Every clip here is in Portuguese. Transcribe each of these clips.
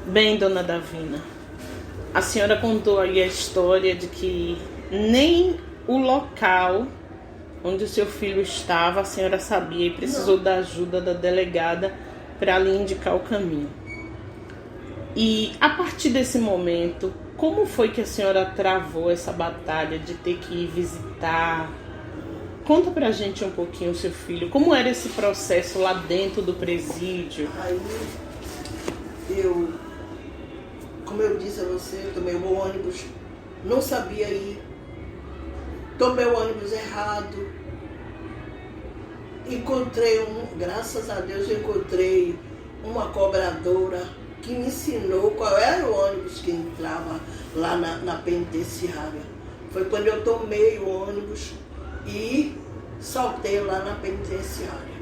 Bem, dona Davina, a senhora contou aí a história de que nem o local onde o seu filho estava a senhora sabia e precisou da ajuda da delegada para lhe indicar o caminho. E a partir desse momento, como foi que a senhora travou essa batalha de ter que ir visitar? Conta pra gente um pouquinho o seu filho, como era esse processo lá dentro do presídio? Aí como eu disse a você, tomei o ônibus, não sabia ir, tomei o ônibus errado, graças a Deus eu encontrei uma cobradora que me ensinou qual era o ônibus que entrava lá na penitenciária. Foi quando eu tomei o ônibus e saltei lá na penitenciária.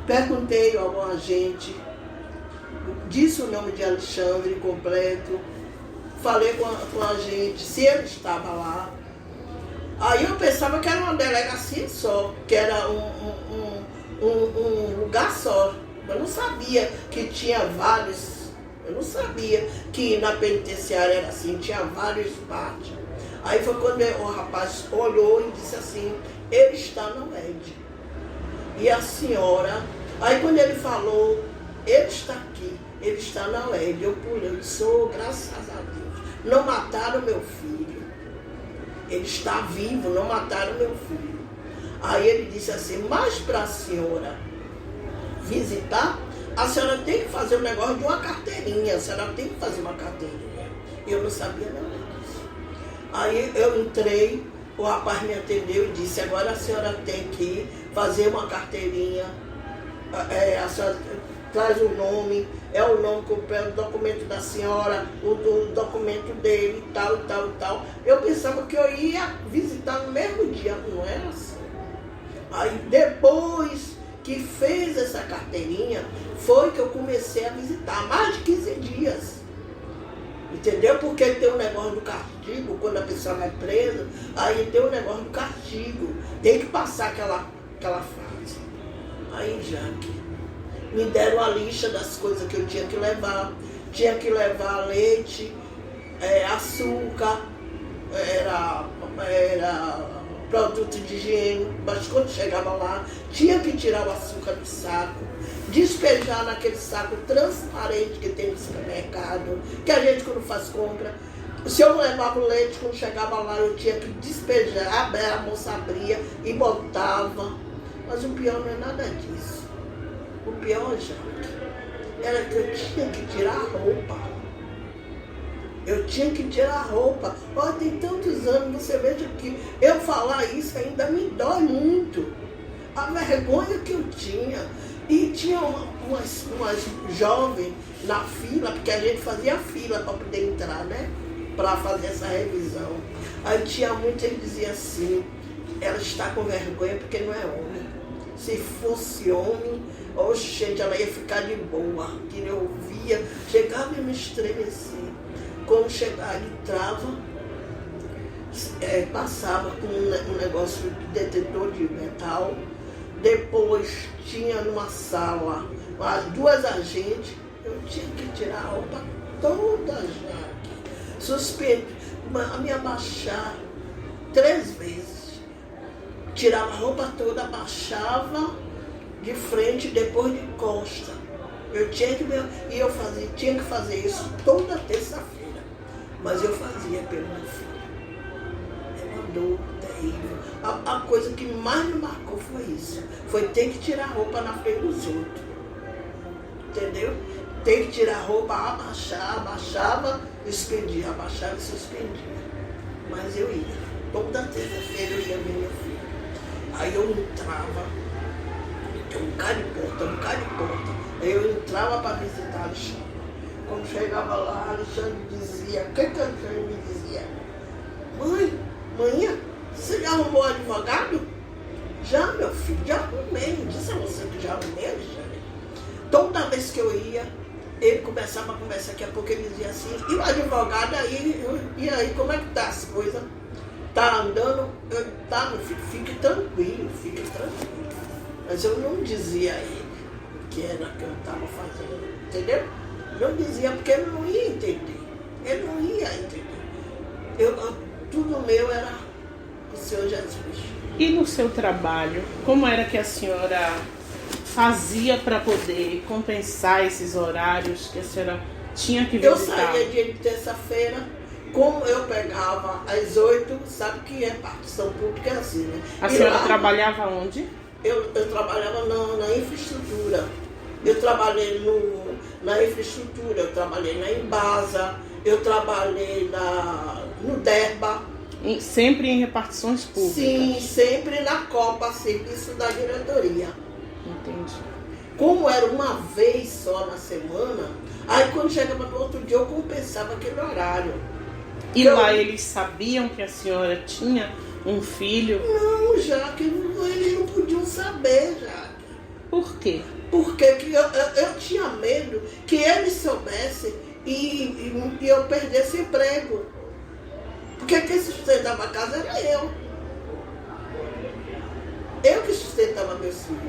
Perguntei ao agente, disse o nome de Alexandre completo, falei com a gente se ele estava lá. Aí eu pensava que era uma delegacia só, que era um lugar só. Eu não sabia que tinha vários, eu não sabia que na penitenciária era assim, tinha vários partes. Aí foi quando o rapaz olhou e disse assim, ele está no ED. E a senhora, aí quando ele falou, ele está aqui, ele está na UED. Eu pulei, eu disse, graças a Deus, não mataram meu filho. Ele está vivo, não mataram meu filho. Aí ele disse assim, mas para a senhora visitar, a senhora tem que fazer um negócio de uma carteirinha, a senhora tem que fazer uma carteirinha. Eu não sabia nada disso. Aí eu entrei, o rapaz me atendeu e disse, agora a senhora tem que fazer uma carteirinha, a senhora traz o nome, é o nome completo, o documento da senhora, o documento dele, tal, tal, tal. Eu pensava que eu ia visitar no mesmo dia, não era assim. Aí depois que fez essa carteirinha, foi que eu comecei a visitar, mais de 15 dias. Entendeu? Porque tem um negócio do castigo, quando a pessoa vai presa, aí tem um negócio do castigo, tem que passar aquela fase. Aí, Jaque, me deram a lista das coisas que eu tinha que levar. Tinha que levar leite, açúcar, era produto de higiene, mas quando chegava lá, tinha que tirar o açúcar do saco, despejar naquele saco transparente que tem no supermercado, que a gente quando faz compra. Se eu não levava o leite, quando chegava lá, eu tinha que despejar, a moça abria e botava. Mas o pior não é nada disso. O pior, gente, era que eu tinha que tirar a roupa. Eu tinha que tirar a roupa. Olha, tem tantos anos, você veja que eu falar isso ainda me dói muito. A vergonha que eu tinha. E tinha umas jovens na fila, porque a gente fazia fila para poder entrar, né? Para fazer essa revisão. Aí tinha muita que dizia assim, ela está com vergonha porque não é homem. Se fosse homem, gente, ela ia ficar de boa. Que eu via, chegava e me estremecia. Quando chegava, entrava, passava com um negócio de detetor de metal. Depois tinha numa sala as duas agentes, eu tinha que tirar a roupa toda, Jaque. Suspeito, me abaixar 3 vezes. Tirava a roupa toda, abaixava de frente, depois de costa. Eu tinha que tinha que fazer isso toda terça-feira. Mas eu fazia pelo meu filho. É uma dor terrível. A coisa que mais me marcou foi isso. Foi ter que tirar a roupa na frente dos outros. Entendeu? Ter que tirar a roupa, abaixava, suspendia, abaixava e suspendia. Mas eu ia. Toda terça-feira eu ia ver meu filho. Aí eu entrava, um bocado de porta. Aí eu entrava para visitar Alexandre. Quando chegava lá, Alexandre dizia, o que Alexandre me dizia? Mãe, você já arrumou advogado? Já, meu filho, já arrumei. Não disse a você que já arrumei, Alexandre? Toda vez que eu ia, ele começava a conversar, daqui a pouco ele dizia assim, e o advogado aí, e aí, como é que tá as coisas? Tá andando? Tá, meu filho, fique tranquilo. Mas eu não dizia a ele o que era que eu estava fazendo, entendeu? Não dizia porque ele não ia entender. Ele não ia entender. Tudo meu era o Senhor Jesus. E no seu trabalho, como era que a senhora fazia para poder compensar esses horários que a senhora tinha que visitar? Eu saía dia de terça-feira, como eu pegava às 8, sabe que é partição pública, é assim, né? A senhora trabalhava onde? Eu trabalhava na infraestrutura. Eu trabalhei na infraestrutura, eu trabalhei na Embasa, eu trabalhei no DERBA. Sempre em repartições públicas? Sim, sempre na Copa, serviço da diretoria. Entendi. Como era uma vez só na semana, aí quando chegava no outro dia eu compensava aquele horário. E lá eles sabiam que a senhora tinha um filho? Não, Jaque, eles não podiam saber, Jaque. Por quê? Porque eu tinha medo que eles soubessem e eu perdesse emprego. Porque quem sustentava a casa era eu. Eu que sustentava meus filhos.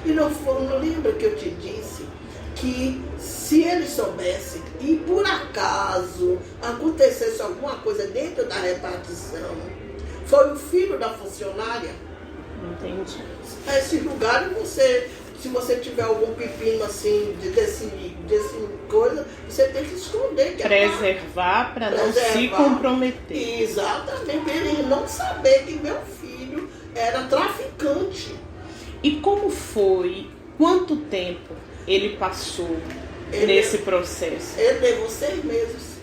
E não lembra que eu te disse que se eles soubessem e por acaso acontecesse alguma coisa dentro da repartição, foi o filho da funcionária. Entendi. Esse lugar se você tiver algum pepino assim desse coisa, você tem que esconder. Que preservar para não se comprometer. Exatamente, ele não saber que meu filho era traficante. E como foi? Quanto tempo ele passou nesse processo? Ele levou 6 meses.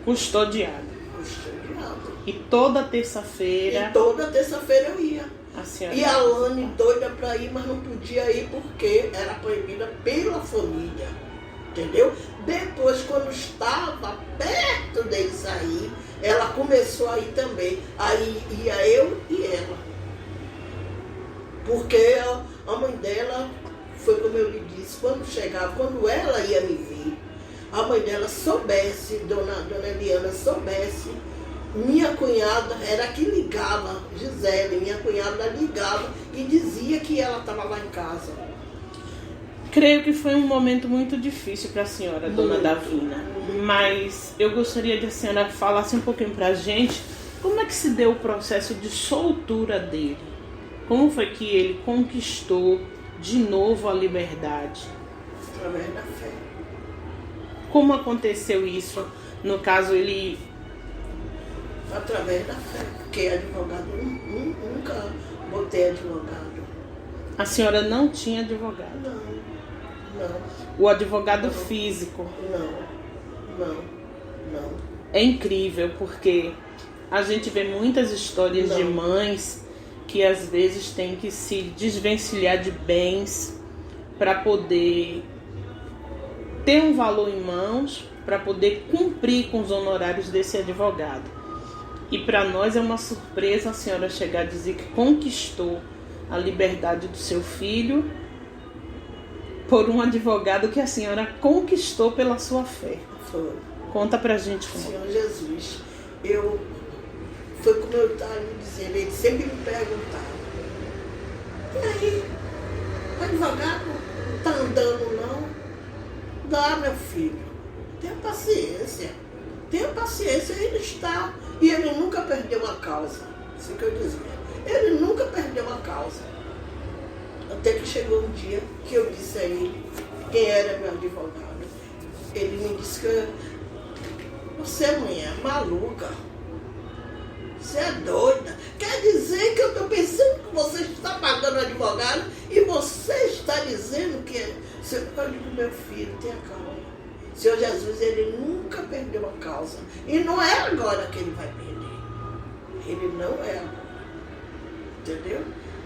Custodiado. Custodiado. E toda terça-feira? E toda terça-feira eu ia. E a Lani doida para ir, mas não podia ir porque era proibida pela família. Entendeu? Depois, quando estava perto dele sair, ela começou a ir também. Aí ia eu e ela. Porque a mãe dela, foi como eu lhe disse, quando ela ia me ver, a mãe dela soubesse, dona Eliana soubesse, minha cunhada era que ligava, Gisele, minha cunhada ligava e dizia que ela estava lá em casa. Creio que foi um momento muito difícil para a senhora, dona Davina. Mas eu gostaria que a senhora falasse um pouquinho para a gente como é que se deu o processo de soltura dele. Como foi que ele conquistou de novo a liberdade? Através da fé. Como aconteceu isso? No caso, ele... Através da fé, porque advogado, nunca botei advogado. A senhora não tinha advogado? Não. O advogado físico? Não. É incrível, porque a gente vê muitas histórias de mães que às vezes têm que se desvencilhar de bens para poder ter um valor em mãos, para poder cumprir com os honorários desse advogado. E para nós é uma surpresa a senhora chegar a dizer que conquistou a liberdade do seu filho por um advogado que a senhora conquistou pela sua fé. Foi. Conta pra gente como. Senhor Jesus, foi como eu estava lhe dizendo, ele sempre me perguntava, e aí, o advogado não está andando não? Dá, meu filho, tenha paciência, ele está, e ele nunca perdeu uma causa, assim que eu dizia, ele nunca perdeu uma causa. Até que chegou um dia que eu disse a ele quem era meu advogado. Ele me disse que você, mulher, é maluca. Você é doida. Quer dizer que eu estou pensando que você está pagando advogado e você está dizendo que... Eu digo, meu filho, tenha calma. Senhor Jesus, ele nunca perdeu a causa. E não é agora que ele vai perder. Ele não é agora. Entendeu?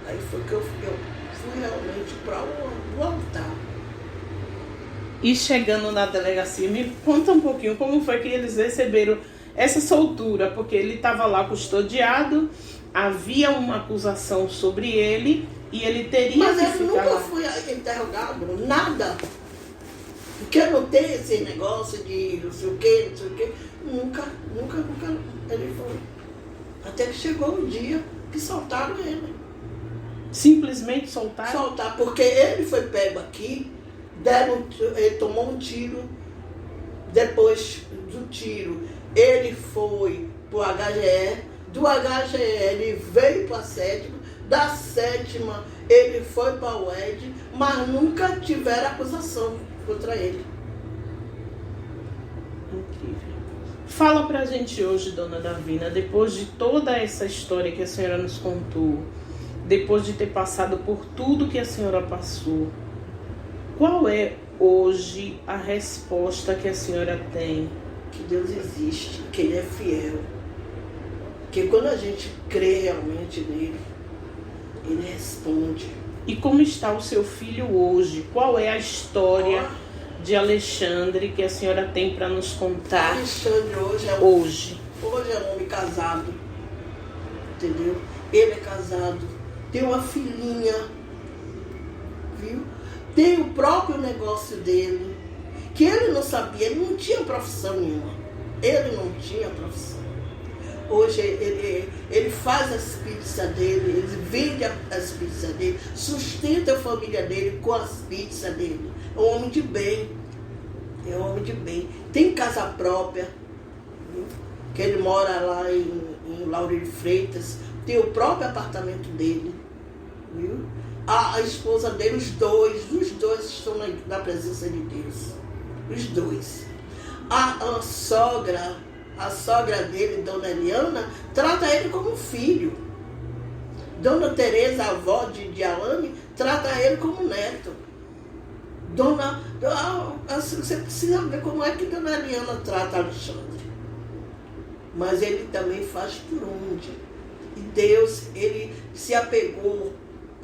Aí foi que eu fui realmente para o altar. E chegando na delegacia, me conta um pouquinho como foi que eles receberam essa soltura, porque ele estava lá custodiado, havia uma acusação sobre ele e ele teria Mas que ele ficar nunca lá. foi interrogado, nada. Porque não tem esse negócio de não sei o quê. Nunca ele foi. Até que chegou o dia que soltaram ele. Simplesmente soltaram? Soltar, porque ele foi pego aqui Ele tomou um tiro. Depois do tiro, ele foi para o HGE. Do HGE, ele veio para a 7ª. Da 7ª, ele foi para o UED, mas nunca tiveram acusação contra ele. Incrível. Fala pra gente hoje, dona Davina, depois de toda essa história que a senhora nos contou, depois de ter passado por tudo que a senhora passou, qual é hoje a resposta que a senhora tem? Que Deus existe, que Ele é fiel. Que quando a gente crê realmente nele, Ele responde. E como está o seu filho hoje? Qual é a história de Alexandre que a senhora tem para nos contar? Alexandre hoje é um homem casado, entendeu? Ele é casado, tem uma filhinha, viu? Tem o próprio negócio dele, que ele não sabia, ele não tinha profissão nenhuma. Ele não tinha profissão. Hoje ele faz as pizzas dele, ele vende as pizzas dele, sustenta a família dele com as pizzas dele. É um homem de bem. É um homem de bem. Tem casa própria, viu? Que ele mora lá em Lauro de Freitas. Tem o próprio apartamento dele, viu? A esposa dele, os dois estão na presença de Deus. Os dois. A sogra dele, Dona Eliana, trata ele como filho. Dona Tereza, a avó de Alane, trata ele como neto. Você precisa ver como é que Dona Eliana trata Alexandre. Mas ele também faz por onde. E Deus, ele se apegou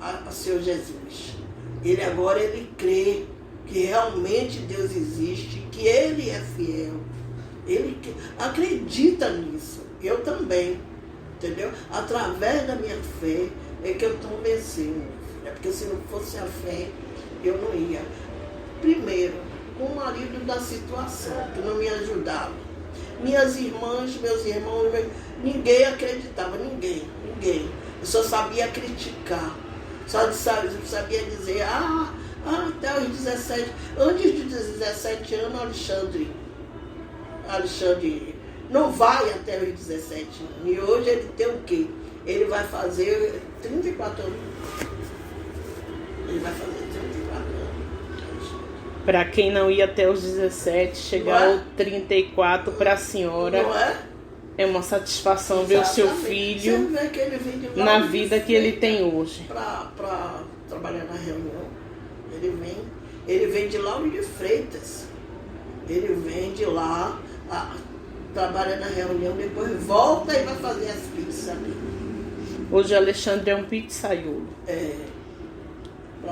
a Senhor Jesus. Ele crê que realmente Deus existe, que Ele é fiel. Ele acredita nisso. Eu também, entendeu? Através da minha fé é que eu estou vencendo. Porque se não fosse a fé, eu não ia. Primeiro, o marido da situação, que não me ajudava. Minhas irmãs, meus irmãos, ninguém acreditava, ninguém. Eu só sabia criticar. Só sabia dizer, até os 17, antes de 17 anos, Alexandre não vai até os 17 anos. E hoje ele tem o quê? Ele vai fazer 34 anos. Ele vai fazer 34 anos. Para quem não ia até os 17, chegar aos 34 para a senhora. Não é? É uma satisfação ver o seu filho na vida que ele tem hoje. Para trabalhar na reunião. Ele vem de Lauro de Freitas. Ele vem de lá, trabalha na reunião, depois volta e vai fazer as pizzas ali. Hoje Alexandre é um pizzaiolo.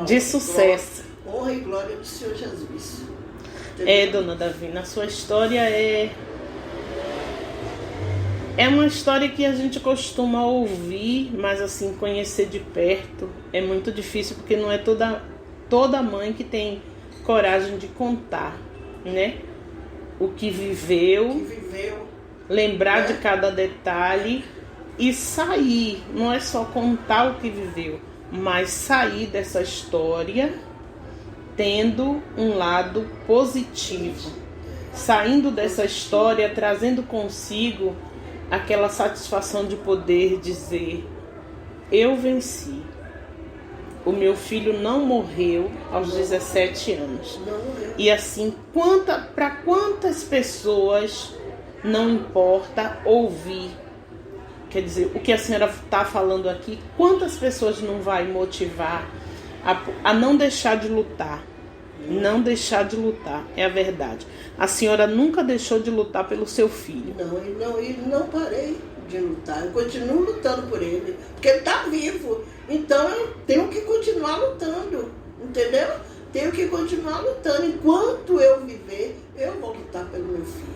De sucesso. Honra e glória do Senhor Jesus. Entendeu? Dona Davina, a sua história é uma história que a gente costuma ouvir, mas assim, conhecer de perto é muito difícil, porque não é toda mãe que tem coragem de contar, né? O que viveu, lembrar de cada detalhe e sair. Não é só contar o que viveu, mas sair dessa história tendo um lado positivo. Saindo dessa história, trazendo consigo aquela satisfação de poder dizer: eu venci. O meu filho não morreu aos 17 anos. E assim, para quantas pessoas não importa ouvir? Quer dizer, o que a senhora está falando aqui, quantas pessoas não vai motivar a não deixar de lutar? Não deixar de lutar, é a verdade. A senhora nunca deixou de lutar pelo seu filho. Não parei de lutar. Eu continuo lutando por ele, porque ele está vivo. Então eu tenho que continuar lutando, entendeu? Tenho que continuar lutando. Enquanto eu viver, eu vou lutar pelo meu filho.